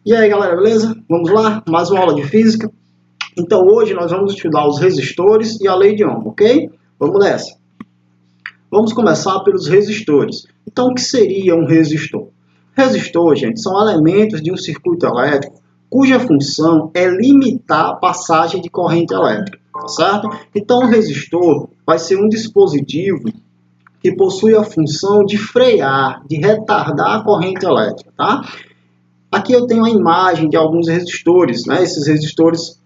E aí galera, beleza? Vamos lá, mais uma aula de física. Então hoje nós vamos estudar os resistores e a lei de Ohm, ok? Vamos nessa. Vamos começar pelos resistores. Então o que seria um resistor? Resistor, gente, são elementos de um circuito elétrico cuja função é limitar a passagem de corrente elétrica, tá certo? Então o resistor vai ser um dispositivo que possui a função de frear, de retardar a corrente elétrica, tá? Aqui eu tenho a imagem de alguns resistores, né? Esses resistores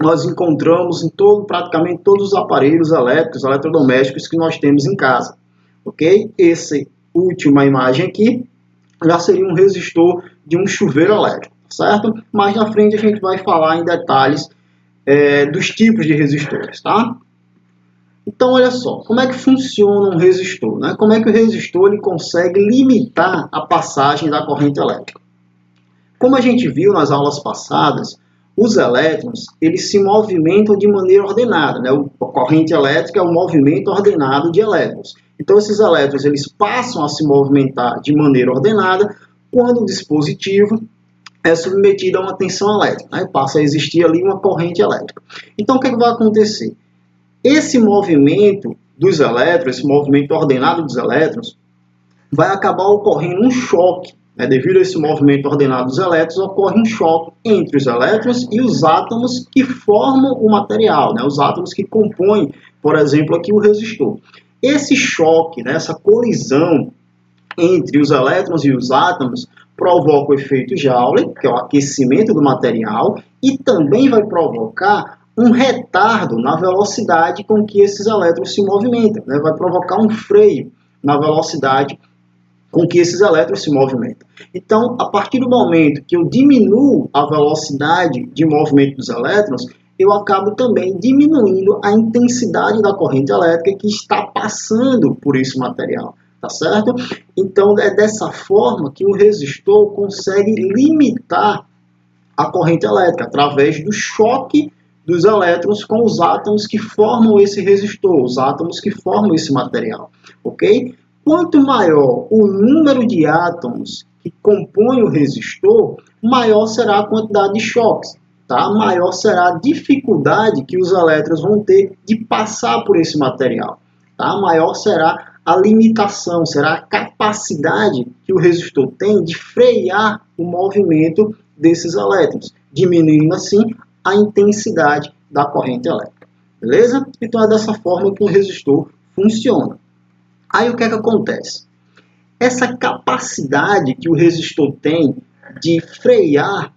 nós encontramos em praticamente todos os aparelhos elétricos, eletrodomésticos que nós temos em casa, ok? Essa última imagem aqui já seria um resistor de um chuveiro elétrico, certo? Mais na frente a gente vai falar em detalhes dos tipos de resistores, tá? Então, olha só, como é que funciona um resistor, né? Como é que o resistor ele consegue limitar a passagem da corrente elétrica? Como a gente viu nas aulas passadas, os elétrons eles se movimentam de maneira ordenada, né? A corrente elétrica é o movimento ordenado de elétrons. Então, esses elétrons eles passam a se movimentar de maneira ordenada quando o dispositivo é submetido a uma tensão elétrica, né? Passa a existir ali uma corrente elétrica. Então, o que vai acontecer? Esse movimento dos elétrons, esse movimento ordenado dos elétrons, vai acabar ocorrendo um choque. Devido a esse movimento ordenado dos elétrons, ocorre um choque entre os elétrons e os átomos que formam o material, os átomos que compõem, por exemplo, aqui o resistor. Esse choque, essa colisão entre os elétrons e os átomos, provoca o efeito Joule, que é o aquecimento do material, e também vai provocar um retardo na velocidade com que esses elétrons se movimentam, vai provocar um freio na velocidade com que esses elétrons se movimentam. Então, a partir do momento que eu diminuo a velocidade de movimento dos elétrons, eu acabo também diminuindo a intensidade da corrente elétrica que está passando por esse material, tá certo? Então, é dessa forma que o resistor consegue limitar a corrente elétrica, através do choque dos elétrons com os átomos que formam esse resistor, os átomos que formam esse material, ok? Quanto maior o número de átomos que compõem o resistor, maior será a quantidade de choques, tá? Maior será a dificuldade que os elétrons vão ter de passar por esse material, tá? Maior será a limitação, será a capacidade que o resistor tem de frear o movimento desses elétrons, diminuindo assim a intensidade da corrente elétrica, beleza? Então é dessa forma que o resistor funciona. Aí o que é que acontece? Essa capacidade que o resistor tem de frear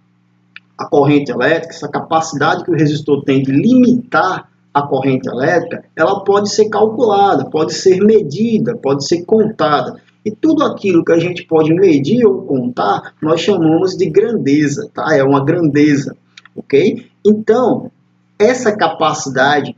a corrente elétrica, essa capacidade que o resistor tem de limitar a corrente elétrica, ela pode ser calculada, pode ser medida, pode ser contada. E tudo aquilo que a gente pode medir ou contar, nós chamamos de grandeza, tá? É uma grandeza, ok? Então, essa capacidade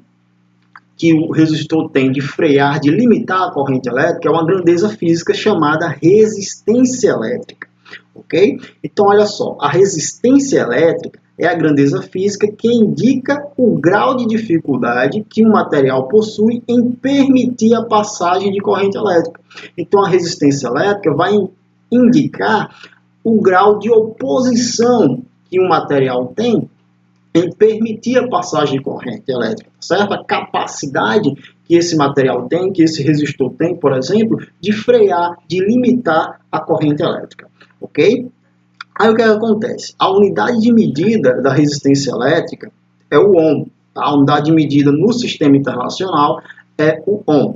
que o resistor tem de frear, de limitar a corrente elétrica, é uma grandeza física chamada resistência elétrica, ok? Então, olha só, a resistência elétrica é a grandeza física que indica o grau de dificuldade que um material possui em permitir a passagem de corrente elétrica. Então, a resistência elétrica vai indicar o grau de oposição que um material tem em permitir a passagem de corrente elétrica, certo? A capacidade que esse material tem, que esse resistor tem, por exemplo, de frear, de limitar a corrente elétrica, ok? Aí o que acontece? A unidade de medida da resistência elétrica é o ohm. Tá? A unidade de medida no sistema internacional é o ohm.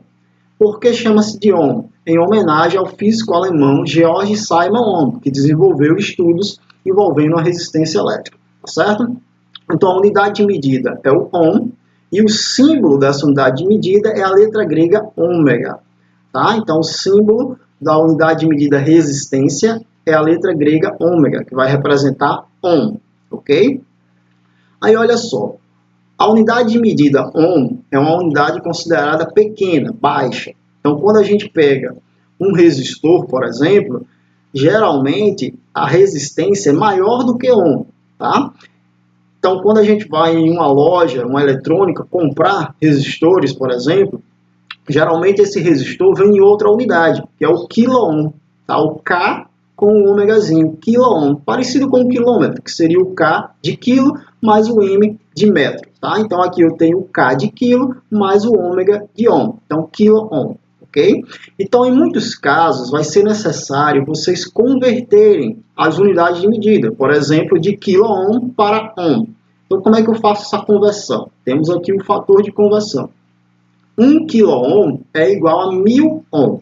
Por que chama-se de ohm? Em homenagem ao físico alemão Georg Simon Ohm, que desenvolveu estudos envolvendo a resistência elétrica, certo? Então, a unidade de medida é o ohm, e o símbolo dessa unidade de medida é a letra grega ômega. Tá? Então, o símbolo da unidade de medida resistência é a letra grega ômega, que vai representar ohm, ok? Aí, olha só, a unidade de medida ohm é uma unidade considerada pequena, baixa. Então, quando a gente pega um resistor, por exemplo, geralmente a resistência é maior do que ohm, tá? Então, quando a gente vai em uma loja, uma eletrônica, comprar resistores, por exemplo, geralmente esse resistor vem em outra unidade, que é o quilo-ohm. Tá? O K com o ômegazinho, quiloohm, parecido com o quilômetro, que seria o K de quilo mais o M de metro, tá? Então aqui eu tenho o K de quilo mais o ômega de ohm, então quiloohm, ok? Então em muitos casos vai ser necessário vocês converterem as unidades de medida, por exemplo, de quiloohm para ohm. Então como é que eu faço essa conversão? Temos aqui o fator de conversão. 1 quiloohm é igual a 1000 ohm.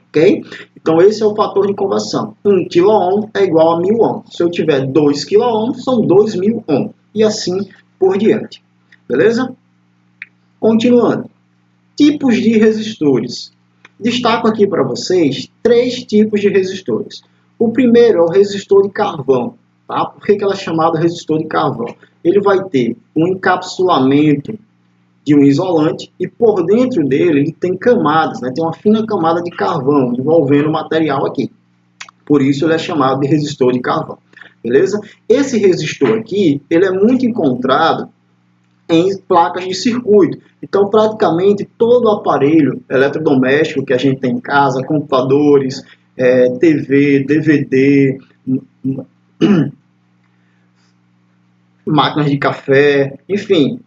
Ok? Então, esse é o fator de conversão. 1 quiloohm é igual a 1000 ohm. Se eu tiver 2 quiloohm, são 2000 ohm. E assim por diante. Beleza? Continuando. Tipos de resistores. Destaco aqui para vocês 3 tipos de resistores. O primeiro é o resistor de carvão. Tá? Por que ela é chamada resistor de carvão? Ele vai ter um encapsulamento de um isolante e por dentro dele ele tem camadas, né? Tem uma fina camada de carvão envolvendo o material aqui. Por isso ele é chamado de resistor de carvão. Beleza? Esse resistor aqui, ele é muito encontrado em placas de circuito. Então, praticamente todo aparelho eletrodoméstico que a gente tem em casa, computadores, TV, DVD, máquinas de café, enfim,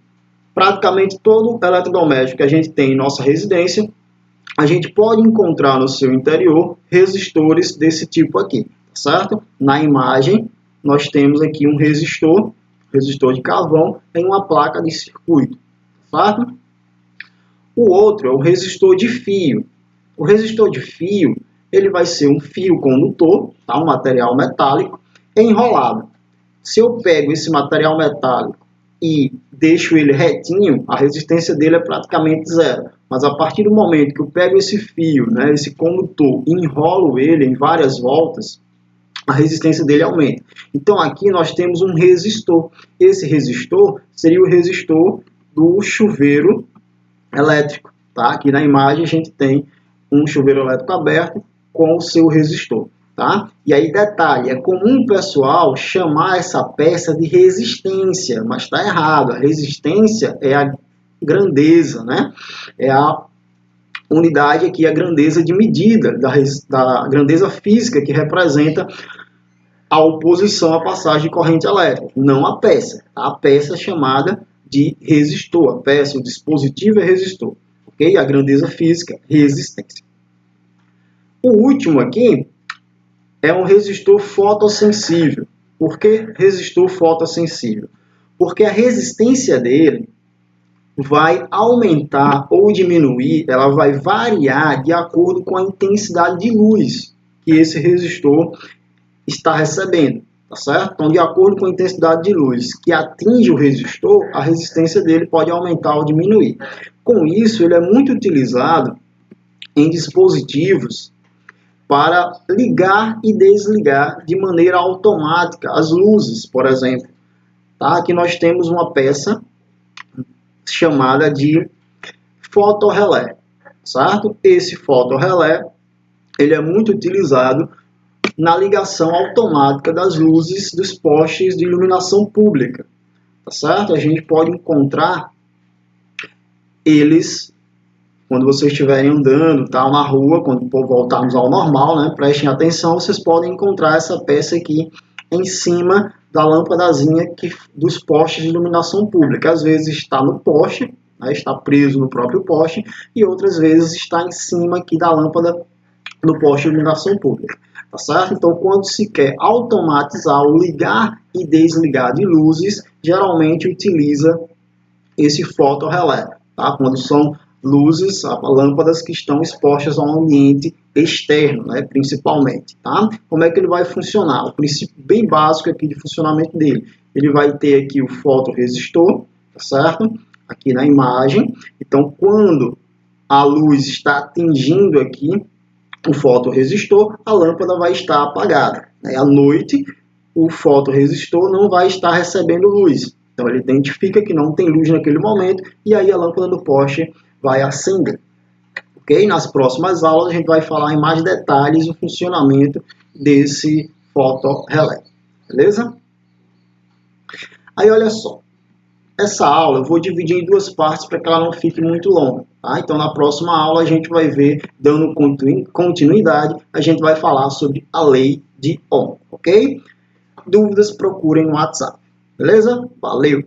praticamente todo eletrodoméstico que a gente tem em nossa residência, a gente pode encontrar no seu interior resistores desse tipo aqui, certo? Na imagem, nós temos aqui um resistor de carvão em uma placa de circuito, certo? O outro é o resistor de fio. O resistor de fio, ele vai ser um fio condutor, tá? Um material metálico enrolado. Se eu pego esse material metálico e deixo ele retinho, a resistência dele é praticamente zero. Mas a partir do momento que eu pego esse fio, né, esse condutor, e enrolo ele em várias voltas, a resistência dele aumenta. Então aqui nós temos um resistor. Esse resistor seria o resistor do chuveiro elétrico. Tá? Aqui na imagem a gente tem um chuveiro elétrico aberto com o seu resistor. Tá? E aí, detalhe, é comum o pessoal chamar essa peça de resistência, mas está errado. A resistência é a grandeza, né? É a unidade aqui, a grandeza de medida, da grandeza física que representa a oposição à passagem de corrente elétrica, não a peça. A peça é chamada de resistor, a peça, o dispositivo é resistor. Ok? A grandeza física, resistência. O último aqui é um resistor fotossensível. Por que resistor fotossensível? Porque a resistência dele vai aumentar ou diminuir, ela vai variar de acordo com a intensidade de luz que esse resistor está recebendo, tá certo? Então, de acordo com a intensidade de luz que atinge o resistor, a resistência dele pode aumentar ou diminuir. Com isso, ele é muito utilizado em dispositivos para ligar e desligar de maneira automática as luzes, por exemplo. Tá? Aqui nós temos uma peça chamada de fotorrelé, certo? Esse fotorrelé, ele é muito utilizado na ligação automática das luzes dos postes de iluminação pública, tá certo? A gente pode encontrar eles quando vocês estiverem andando, tá, na rua, quando voltarmos ao normal, né, prestem atenção, vocês podem encontrar essa peça aqui em cima da lâmpadazinha dos postes de iluminação pública. Às vezes está no poste, né, está preso no próprio poste, e outras vezes está em cima aqui da lâmpada do poste de iluminação pública. Tá certo? Então, quando se quer automatizar o ligar e desligar de luzes, geralmente utiliza esse fotorrelé, tá? Quando são luzes, lâmpadas que estão expostas a um ambiente externo, né, principalmente, tá? Como é que ele vai funcionar? O princípio bem básico aqui de funcionamento dele. Ele vai ter aqui o fotoresistor, tá certo? Aqui na imagem. Então, quando a luz está atingindo aqui o fotoresistor, a lâmpada vai estar apagada. À noite, o fotoresistor não vai estar recebendo luz. Então, ele identifica que não tem luz naquele momento e aí a lâmpada do poste vai acender. Ok? Nas próximas aulas, a gente vai falar em mais detalhes o funcionamento desse fotorrelé. Beleza? Aí, olha só. Essa aula eu vou dividir em duas partes para que ela não fique muito longa. Tá? Então, na próxima aula, a gente vai ver, dando continuidade, a gente vai falar sobre a lei de Ohm, ok? Dúvidas, procurem no WhatsApp. Beleza? Valeu!